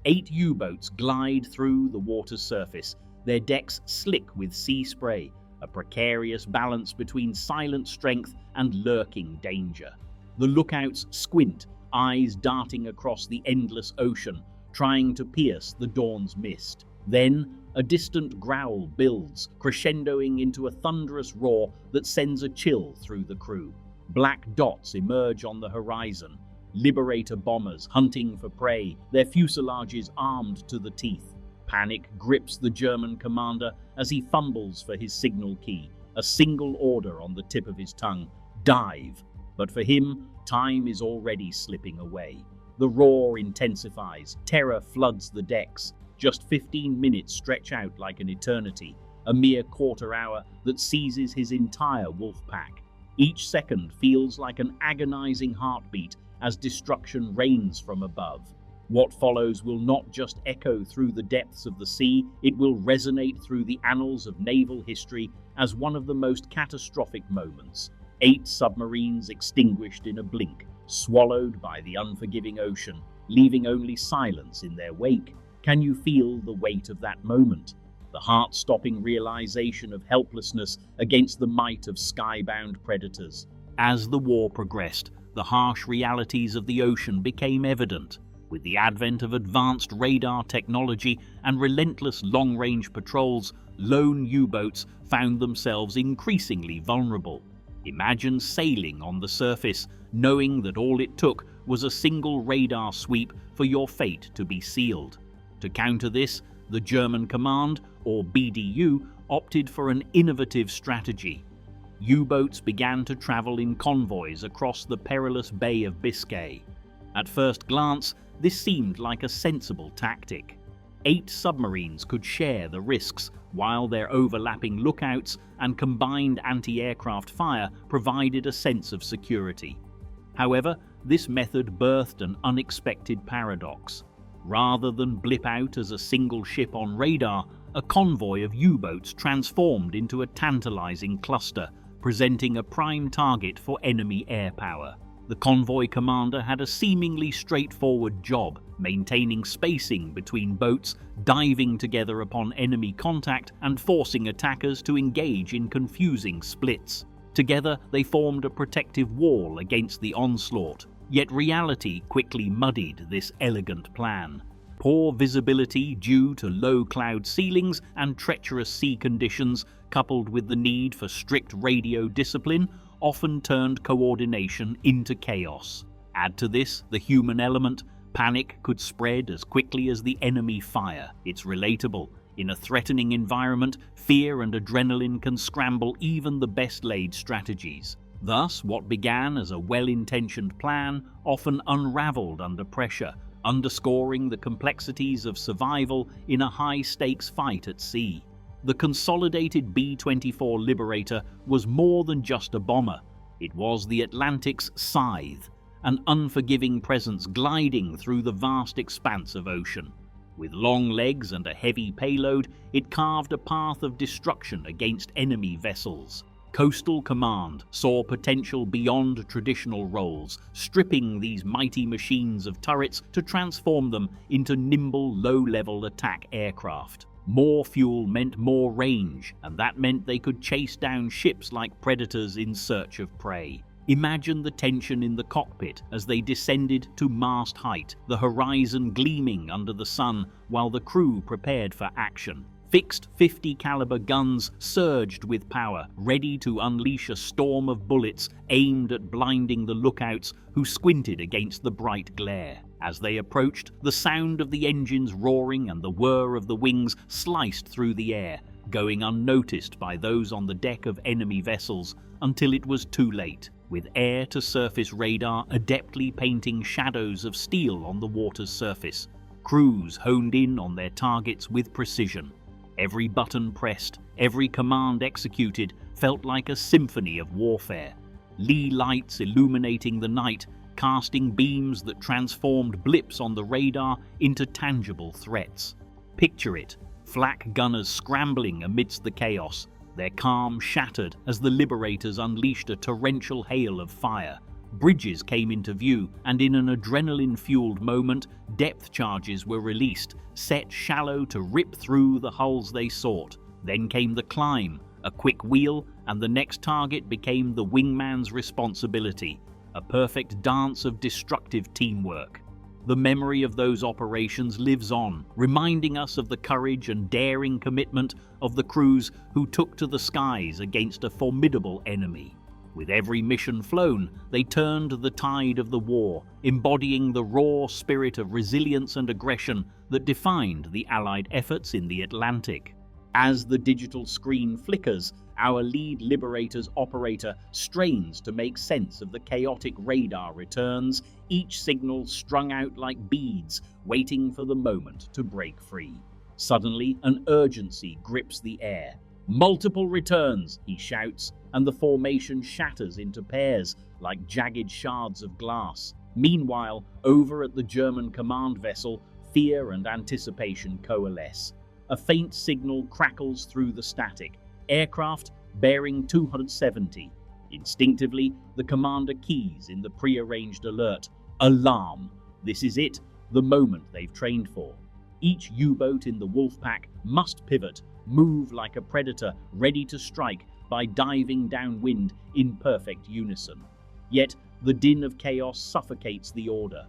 8 U-boats glide through the water's surface, their decks slick with sea spray, a precarious balance between silent strength and lurking danger. The lookouts squint, eyes darting across the endless ocean, trying to pierce the dawn's mist. Then, a distant growl builds, crescendoing into a thunderous roar that sends a chill through the crew. Black dots emerge on the horizon, Liberator bombers hunting for prey, their fuselages armed to the teeth. Panic grips the German commander as he fumbles for his signal key, a single order on the tip of his tongue: dive. But for him, time is already slipping away. The roar intensifies, terror floods the decks. Just 15 minutes stretch out like an eternity, a mere quarter hour that seizes his entire wolf pack. Each second feels like an agonizing heartbeat as destruction rains from above. What follows will not just echo through the depths of the sea, it will resonate through the annals of naval history as one of the most catastrophic moments. 8 submarines extinguished in a blink, swallowed by the unforgiving ocean, leaving only silence in their wake. Can you feel the weight of that moment? The heart-stopping realization of helplessness against the might of skybound predators. As the war progressed, the harsh realities of the ocean became evident. With the advent of advanced radar technology and relentless long-range patrols, lone U-boats found themselves increasingly vulnerable. Imagine sailing on the surface, knowing that all it took was a single radar sweep for your fate to be sealed. To counter this, the German Command, or BDU, opted for an innovative strategy. U-boats began to travel in convoys across the perilous Bay of Biscay. At first glance, this seemed like a sensible tactic. 8 submarines could share the risks, while their overlapping lookouts and combined anti-aircraft fire provided a sense of security. However, this method birthed an unexpected paradox. Rather than blip out as a single ship on radar, a convoy of U-boats transformed into a tantalizing cluster, presenting a prime target for enemy air power. The convoy commander had a seemingly straightforward job, maintaining spacing between boats, diving together upon enemy contact, and forcing attackers to engage in confusing splits. Together, they formed a protective wall against the onslaught. Yet reality quickly muddied this elegant plan. Poor visibility due to low cloud ceilings and treacherous sea conditions, coupled with the need for strict radio discipline, often turned coordination into chaos. Add to this the human element, panic could spread as quickly as the enemy fire. It's relatable. In a threatening environment, fear and adrenaline can scramble even the best-laid strategies. Thus, what began as a well-intentioned plan often unraveled under pressure, underscoring the complexities of survival in a high-stakes fight at sea. The consolidated B-24 Liberator was more than just a bomber. It was the Atlantic's scythe, an unforgiving presence gliding through the vast expanse of ocean. With long legs and a heavy payload, it carved a path of destruction against enemy vessels. Coastal Command saw potential beyond traditional roles, stripping these mighty machines of turrets to transform them into nimble, low-level attack aircraft. More fuel meant more range, and that meant they could chase down ships like predators in search of prey. Imagine the tension in the cockpit as they descended to mast height, the horizon gleaming under the sun while the crew prepared for action. Fixed 50 caliber guns surged with power, ready to unleash a storm of bullets aimed at blinding the lookouts who squinted against the bright glare. As they approached, the sound of the engines roaring and the whir of the wings sliced through the air, going unnoticed by those on the deck of enemy vessels until it was too late, with air-to-surface radar adeptly painting shadows of steel on the water's surface. Crews honed in on their targets with precision. Every button pressed, every command executed felt like a symphony of warfare. Lee lights illuminating the night, casting beams that transformed blips on the radar into tangible threats. Picture it, flak gunners scrambling amidst the chaos, their calm shattered as the Liberators unleashed a torrential hail of fire. bridges came into view, and in an adrenaline-fueled moment, depth charges were released, set shallow to rip through the hulls they sought. Then came the climb, a quick wheel, and the next target became the wingman's responsibility, a perfect dance of destructive teamwork. The memory of those operations lives on, reminding us of the courage and daring commitment of the crews who took to the skies against a formidable enemy. With every mission flown, they turned the tide of the war, embodying the raw spirit of resilience and aggression that defined the Allied efforts in the Atlantic. As the digital screen flickers, our lead Liberator's operator strains to make sense of the chaotic radar returns, each signal strung out like beads, waiting for the moment to break free. Suddenly, an urgency grips the air. "Multiple returns," he shouts, and the formation shatters into pairs like jagged shards of glass. Meanwhile, over at the German command vessel, fear and anticipation coalesce. A faint signal crackles through the static. Aircraft bearing 270. Instinctively, the commander keys in the prearranged alert. Alarm! This is it, the moment they've trained for. Each U-boat in the wolfpack must pivot, move like a predator, ready to strike by diving downwind in perfect unison. Yet, the din of chaos suffocates the order.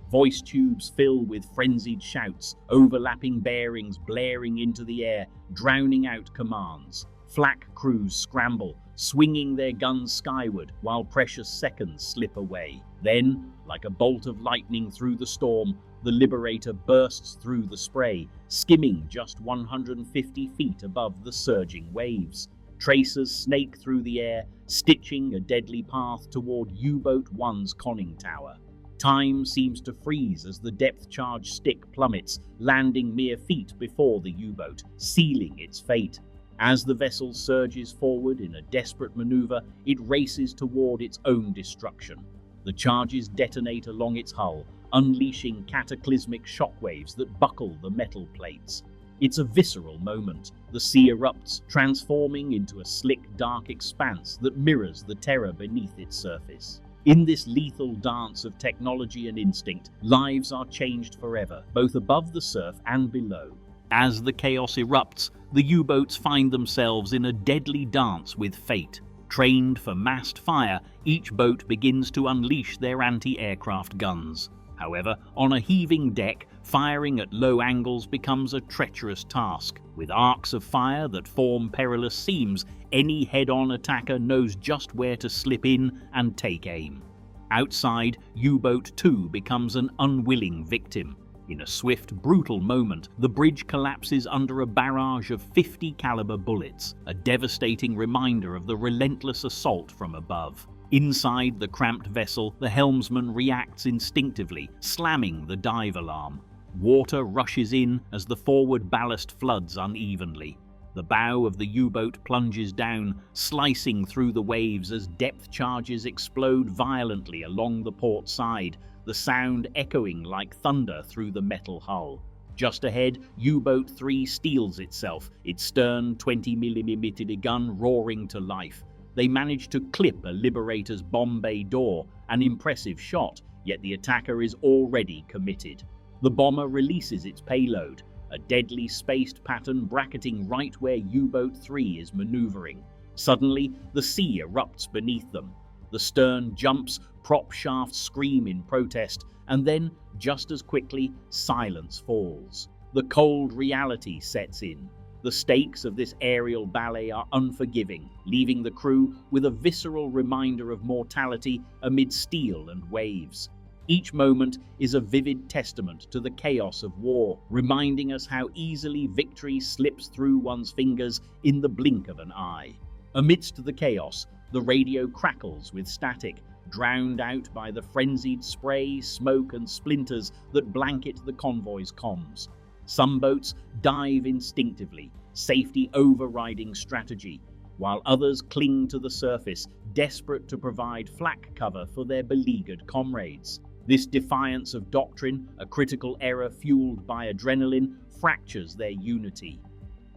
Voice tubes fill with frenzied shouts, overlapping bearings blaring into the air, drowning out commands. Flak crews scramble, swinging their guns skyward while precious seconds slip away. Then, like a bolt of lightning through the storm, the Liberator bursts through the spray, skimming just 150 feet above the surging waves. Tracers snake through the air, stitching a deadly path toward U-Boat 1's conning tower. Time seems to freeze as the depth charge stick plummets, landing mere feet before the U-boat, sealing its fate. As the vessel surges forward in a desperate maneuver, it races toward its own destruction. The charges detonate along its hull, unleashing cataclysmic shockwaves that buckle the metal plates. It's a visceral moment. The sea erupts, transforming into a slick, dark expanse that mirrors the terror beneath its surface. In this lethal dance of technology and instinct, lives are changed forever, both above the surf and below. As the chaos erupts, the U-boats find themselves in a deadly dance with fate. Trained for massed fire, each boat begins to unleash their anti-aircraft guns. However, on a heaving deck, firing at low angles becomes a treacherous task. With arcs of fire that form perilous seams, any head-on attacker knows just where to slip in and take aim. Outside, U-Boat 2 becomes an unwilling victim. In a swift, brutal moment, the bridge collapses under a barrage of 50 caliber bullets, a devastating reminder of the relentless assault from above. Inside the cramped vessel, the helmsman reacts instinctively, slamming the dive alarm. Water rushes in as the forward ballast floods unevenly. The bow of the U-boat plunges down, slicing through the waves as depth charges explode violently along the port side, the sound echoing like thunder through the metal hull. Just ahead, U-boat 3 steels itself, its stern 20mm gun roaring to life. They manage to clip a Liberator's bomb bay door, an impressive shot, yet the attacker is already committed. The bomber releases its payload, a deadly spaced pattern bracketing right where U-boat 3 is maneuvering. Suddenly, the sea erupts beneath them. The stern jumps, prop shafts scream in protest, and then, just as quickly, silence falls. The cold reality sets in. The stakes of this aerial ballet are unforgiving, leaving the crew with a visceral reminder of mortality amid steel and waves. Each moment is a vivid testament to the chaos of war, reminding us how easily victory slips through one's fingers in the blink of an eye. Amidst the chaos, the radio crackles with static, drowned out by the frenzied spray, smoke and splinters that blanket the convoy's comms. Some boats dive instinctively, safety overriding strategy, while others cling to the surface, desperate to provide flak cover for their beleaguered comrades. This defiance of doctrine, a critical error fueled by adrenaline, fractures their unity.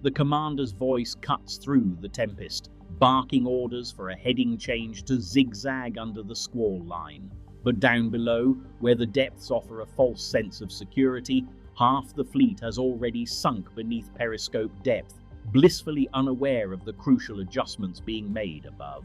The commander's voice cuts through the tempest. barking orders for a heading change to zigzag under the squall line. But down below, where the depths offer a false sense of security, half the fleet has already sunk beneath periscope depth, blissfully unaware of the crucial adjustments being made above.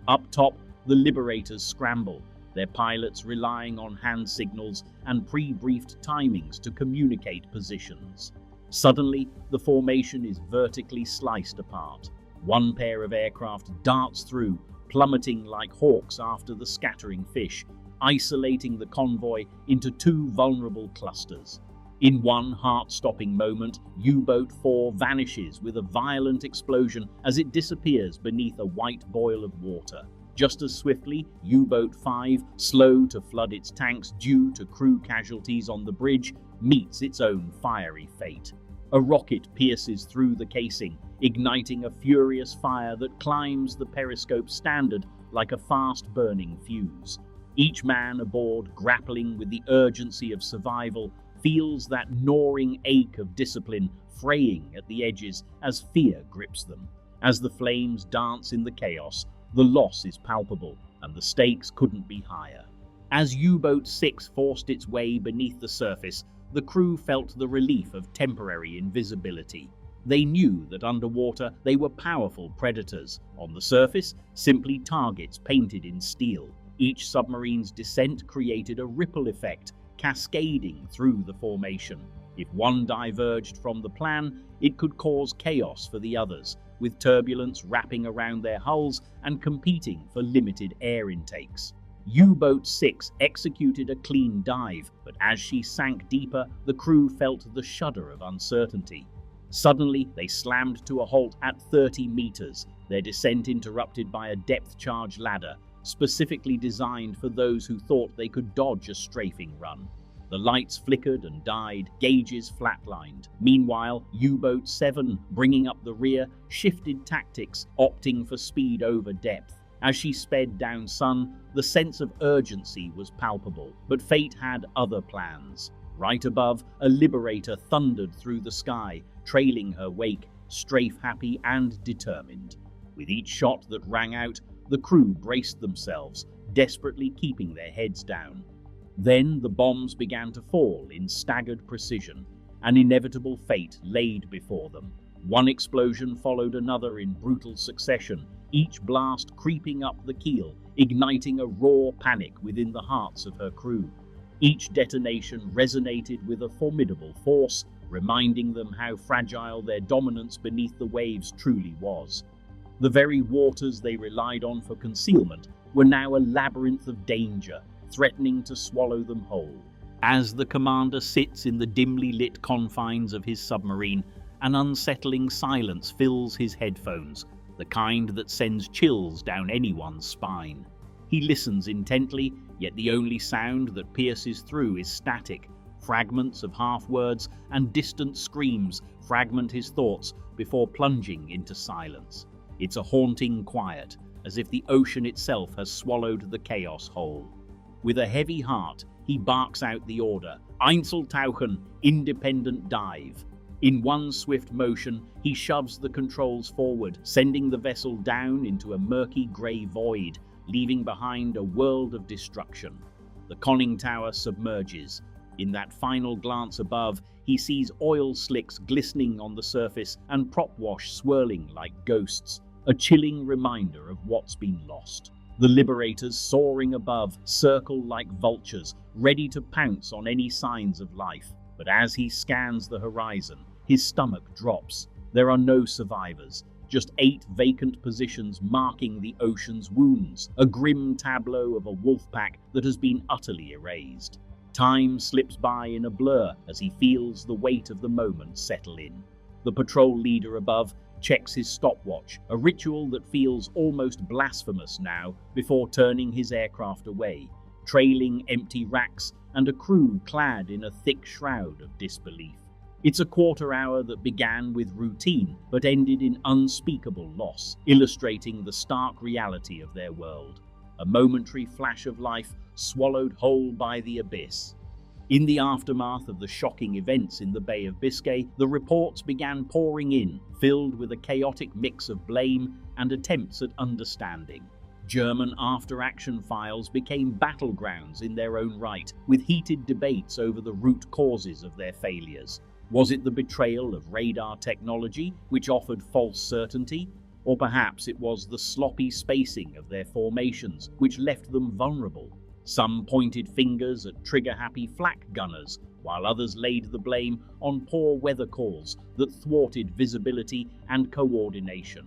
Up top, the Liberators scramble, their pilots relying on hand signals and pre-briefed timings to communicate positions. Suddenly, the formation is vertically sliced apart. One pair of aircraft darts through, plummeting like hawks after the scattering fish, isolating the convoy into two vulnerable clusters. In one heart-stopping moment, U-Boat 4 vanishes with a violent explosion as it disappears beneath a white boil of water. Just as swiftly, U-Boat 5, slow to flood its tanks due to crew casualties on the bridge, meets its own fiery fate. A rocket pierces through the casing, igniting a furious fire that climbs the periscope standard like a fast-burning fuse. Each man aboard, grappling with the urgency of survival, feels that gnawing ache of discipline fraying at the edges as fear grips them. As the flames dance in the chaos, the loss is palpable, and the stakes couldn't be higher. As U-Boat 6 forced its way beneath the surface, the crew felt the relief of temporary invisibility. They knew that underwater they were powerful predators, on the surface simply targets painted in steel. Each submarine's descent created a ripple effect, cascading through the formation. If one diverged from the plan, it could cause chaos for the others, with turbulence wrapping around their hulls and competing for limited air intakes. U-Boat 6 executed a clean dive, but as she sank deeper, the crew felt the shudder of uncertainty. Suddenly, they slammed to a halt at 30 meters, their descent interrupted by a depth-charge ladder, specifically designed for those who thought they could dodge a strafing run. The lights flickered and died, gauges flatlined. Meanwhile, U-Boat 7, bringing up the rear, shifted tactics, opting for speed over depth. As she sped down Sun, the sense of urgency was palpable, but fate had other plans. Right above, a Liberator thundered through the sky, trailing her wake, strafe-happy and determined. With each shot that rang out, the crew braced themselves, desperately keeping their heads down. Then the bombs began to fall in staggered precision. An inevitable fate laid before them. One explosion followed another in brutal succession, each blast creeping up the keel, igniting a raw panic within the hearts of her crew. Each detonation resonated with a formidable force, reminding them how fragile their dominance beneath the waves truly was. The very waters they relied on for concealment were now a labyrinth of danger, threatening to swallow them whole. As the commander sits in the dimly lit confines of his submarine, an unsettling silence fills his headphones, the kind that sends chills down anyone's spine. He listens intently, yet the only sound that pierces through is static. Fragments of half-words and distant screams fragment his thoughts before plunging into silence. It's a haunting quiet, as if the ocean itself has swallowed the chaos whole. With a heavy heart, he barks out the order, Einzeltauchen, independent dive. In one swift motion, he shoves the controls forward, sending the vessel down into a murky grey void, leaving behind a world of destruction. The conning tower submerges. In that final glance above, he sees oil slicks glistening on the surface and prop wash swirling like ghosts, a chilling reminder of what's been lost. The Liberators soaring above circle like vultures, ready to pounce on any signs of life. But as he scans the horizon, his stomach drops. There are no survivors, just 8 vacant positions marking the ocean's wounds, a grim tableau of a wolfpack that has been utterly erased. Time slips by in a blur as he feels the weight of the moment settle in. The patrol leader above checks his stopwatch, a ritual that feels almost blasphemous now, before turning his aircraft away, trailing empty racks and a crew clad in a thick shroud of disbelief. It's a quarter hour that began with routine but ended in unspeakable loss, illustrating the stark reality of their world. A momentary flash of life swallowed whole by the abyss. In the aftermath of the shocking events in the Bay of Biscay, the reports began pouring in, filled with a chaotic mix of blame and attempts at understanding. German after-action files became battlegrounds in their own right, with heated debates over the root causes of their failures. Was it the betrayal of radar technology, which offered false certainty? Or perhaps it was the sloppy spacing of their formations, which left them vulnerable? Some pointed fingers at trigger-happy flak gunners, while others laid the blame on poor weather calls that thwarted visibility and coordination.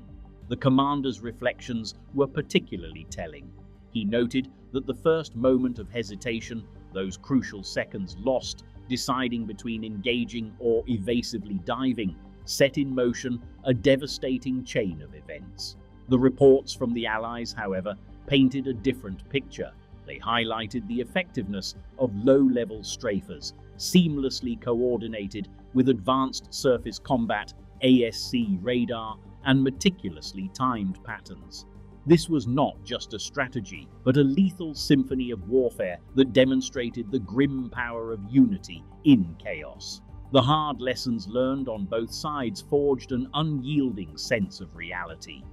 The commander's reflections were particularly telling. He noted that the first moment of hesitation, those crucial seconds lost, deciding between engaging or evasively diving, set in motion a devastating chain of events. The reports from the Allies, however, painted a different picture. They highlighted the effectiveness of low-level strafers, seamlessly coordinated with advanced surface combat, ASC radar, and meticulously timed patterns. This was not just a strategy, but a lethal symphony of warfare that demonstrated the grim power of unity in chaos. The hard lessons learned on both sides forged an unyielding sense of reality.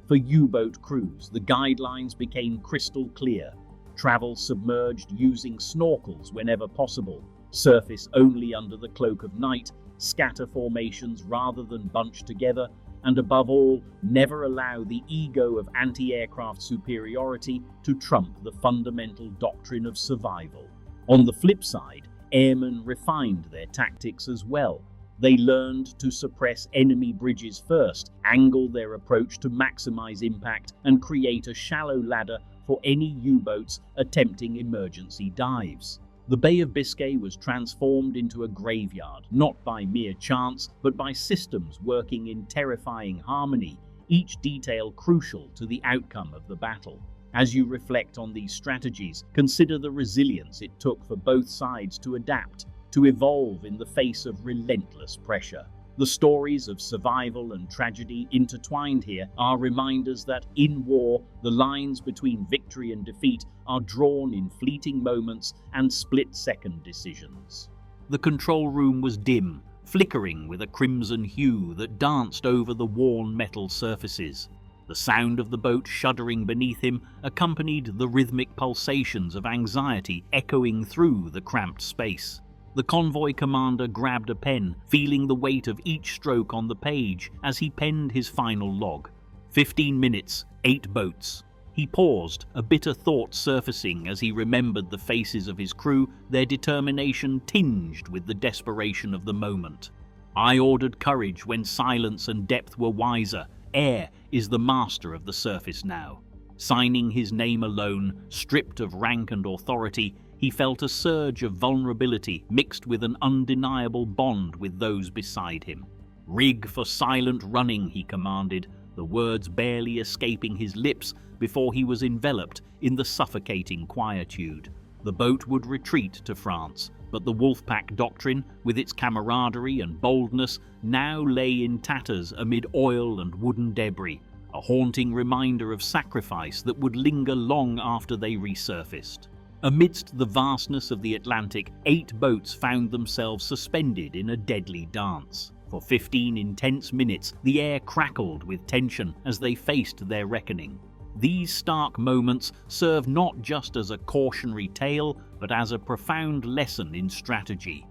For U-boat crews, the guidelines became crystal clear. Travel submerged using snorkels whenever possible, surface only under the cloak of night, scatter formations rather than bunch together, and above all, never allow the ego of anti-aircraft superiority to trump the fundamental doctrine of survival. On the flip side, airmen refined their tactics as well. They learned to suppress enemy bridges first, angle their approach to maximize impact, and create a shallow ladder for any U-boats attempting emergency dives. The Bay of Biscay was transformed into a graveyard, not by mere chance, but by systems working in terrifying harmony, each detail crucial to the outcome of the battle. As you reflect on these strategies, consider the resilience it took for both sides to adapt, to evolve in the face of relentless pressure. The stories of survival and tragedy intertwined here are reminders that in war, the lines between victory and defeat are drawn in fleeting moments and split-second decisions. The control room was dim, flickering with a crimson hue that danced over the worn metal surfaces. The sound of the boat shuddering beneath him accompanied the rhythmic pulsations of anxiety echoing through the cramped space. The convoy commander grabbed a pen, feeling the weight of each stroke on the page as he penned his final log. 15 minutes, 8 boats. He paused, a bitter thought surfacing as he remembered the faces of his crew, their determination tinged with the desperation of the moment. I ordered courage when silence and depth were wiser. Air is the master of the surface now. Signing his name alone, stripped of rank and authority, he felt a surge of vulnerability mixed with an undeniable bond with those beside him. "Rig for silent running," he commanded, the words barely escaping his lips before he was enveloped in the suffocating quietude. The boat would retreat to France, but the wolfpack doctrine, with its camaraderie and boldness, now lay in tatters amid oil and wooden debris, a haunting reminder of sacrifice that would linger long after they resurfaced. Amidst the vastness of the Atlantic, 8 boats found themselves suspended in a deadly dance. For 15 intense minutes, the air crackled with tension as they faced their reckoning. These stark moments serve not just as a cautionary tale, but as a profound lesson in strategy.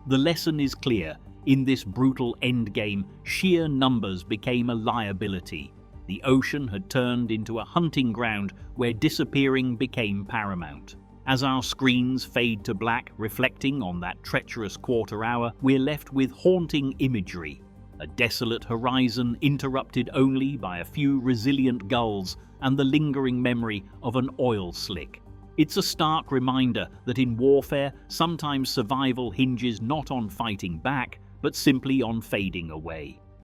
The lesson is clear. In this brutal endgame, sheer numbers became a liability. The ocean had turned into a hunting ground where disappearing became paramount. As our screens fade to black, reflecting on that treacherous quarter hour, we're left with haunting imagery. A desolate horizon interrupted only by a few resilient gulls and the lingering memory of an oil slick. It's a stark reminder that in warfare, sometimes survival hinges not on fighting back, but simply on fading away.